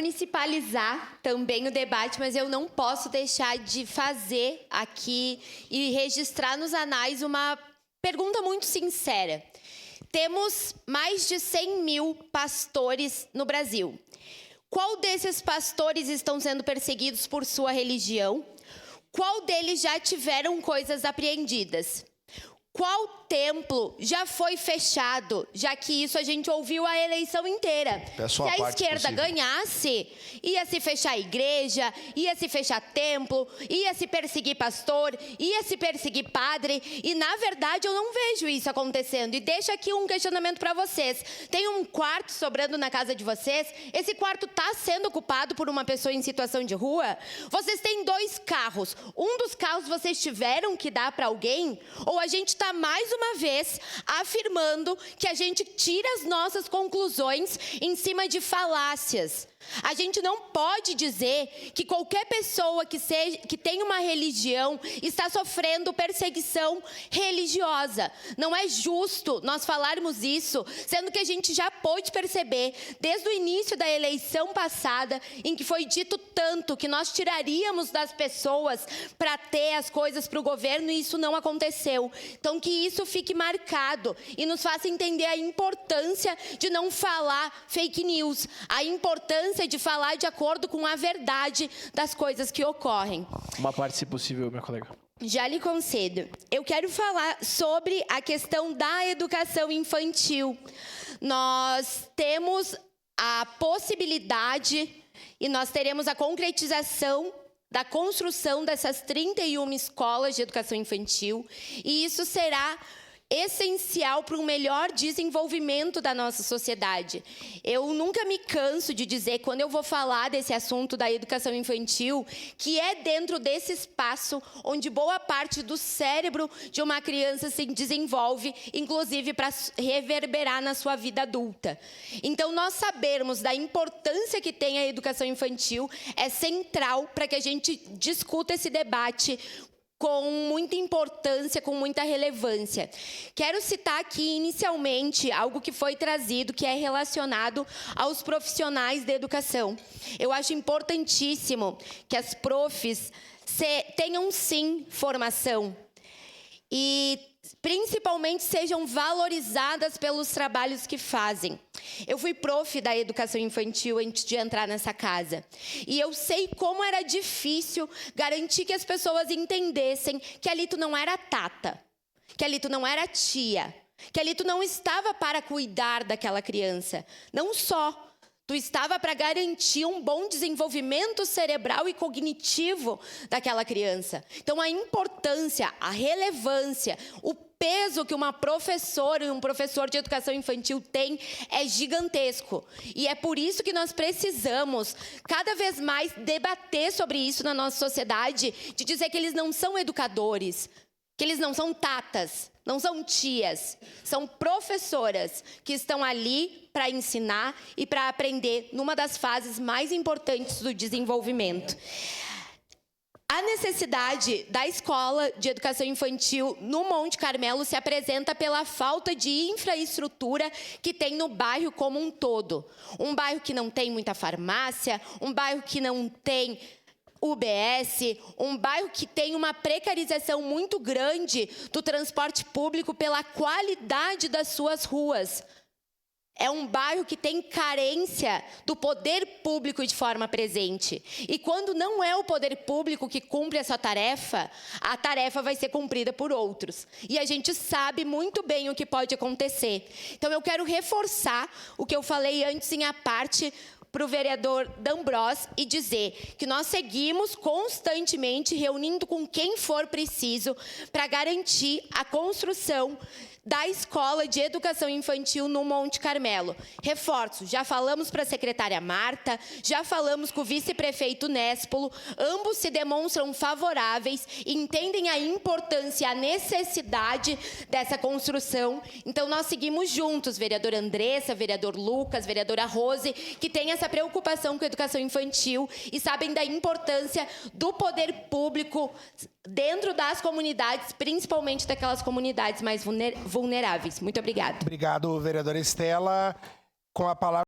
municipalizar também o debate, mas eu não posso deixar de fazer aqui e registrar nos anais uma pergunta muito sincera. Temos mais de 100 mil pastores no Brasil. Qual desses pastores estão sendo perseguidos por sua religião? Qual deles já tiveram coisas apreendidas? Qual templo já foi fechado, já que isso a gente ouviu a eleição inteira? Se a esquerda ganhasse, ia se fechar a igreja, ia se fechar templo, ia se perseguir pastor, ia se perseguir padre, e na verdade eu não vejo isso acontecendo. E deixa aqui um questionamento para vocês. Tem um quarto sobrando na casa de vocês? Esse quarto está sendo ocupado por uma pessoa em situação de rua? Vocês têm 2 carros. Um dos carros vocês tiveram que dar para alguém? Ou a gente está mais uma vez afirmando que a gente tira as nossas conclusões em cima de falácias? A gente não pode dizer que qualquer pessoa que tem uma religião está sofrendo perseguição religiosa. Não é justo nós falarmos isso, sendo que a gente já pôde perceber desde o início da eleição passada, em que foi dito tanto que nós tiraríamos das pessoas para ter as coisas para o governo, e isso não aconteceu. Então, que isso fique marcado e nos faça entender a importância de não falar fake news, a importância de falar de acordo com a verdade das coisas que ocorrem. Uma parte, se possível, meu colega. Já lhe concedo. Eu quero falar sobre a questão da educação infantil. Nós temos a possibilidade e nós teremos a concretização da construção dessas 31 escolas de educação infantil, e isso será essencial para um melhor desenvolvimento da nossa sociedade. Eu nunca me canso de dizer, quando eu vou falar desse assunto da educação infantil, que é dentro desse espaço onde boa parte do cérebro de uma criança se desenvolve, inclusive para reverberar na sua vida adulta. Então, nós sabermos da importância que tem a educação infantil é central para que a gente discuta esse debate com muita importância, com muita relevância. Quero citar aqui, inicialmente, algo que foi trazido, que é relacionado aos profissionais da educação. Eu acho importantíssimo que as profs tenham, sim, formação e, principalmente, sejam valorizadas pelos trabalhos que fazem. Eu fui prof da educação infantil antes de entrar nessa casa. E eu sei como era difícil garantir que as pessoas entendessem que ali tu não era tata, que ali tu não era tia, que ali tu não estava para cuidar daquela criança. Não só. Tu estava para garantir um bom desenvolvimento cerebral e cognitivo daquela criança. Então, a importância, a relevância, o peso que uma professora e um professor de educação infantil tem é gigantesco. E é por isso que nós precisamos, cada vez mais, debater sobre isso na nossa sociedade, de dizer que eles não são educadores, que eles não são tatas, não são tias, são professoras que estão ali para ensinar e para aprender numa das fases mais importantes do desenvolvimento. A necessidade da escola de educação infantil no Monte Carmelo se apresenta pela falta de infraestrutura que tem no bairro como um todo. Um bairro que não tem muita farmácia, um bairro que não tem UBS, um bairro que tem uma precarização muito grande do transporte público pela qualidade das suas ruas. É um bairro que tem carência do poder público de forma presente. E quando não é o poder público que cumpre a sua tarefa, a tarefa vai ser cumprida por outros. E a gente sabe muito bem o que pode acontecer. Então, eu quero reforçar o que eu falei antes em a parte para o vereador D'Ambros e dizer que nós seguimos constantemente reunindo com quem for preciso para garantir a construção da Escola de Educação Infantil no Monte Carmelo. Reforço, já falamos para a secretária Marta, já falamos com o vice-prefeito Néspolo, ambos se demonstram favoráveis, entendem a importância e a necessidade dessa construção. Então, nós seguimos juntos, vereadora Andressa, vereador Lucas, vereadora Rose, que tem essa preocupação com a educação infantil e sabem da importância do poder público dentro das comunidades, principalmente daquelas comunidades mais vulneráveis. Muito obrigada. Obrigado, vereadora Estela. Com a palavra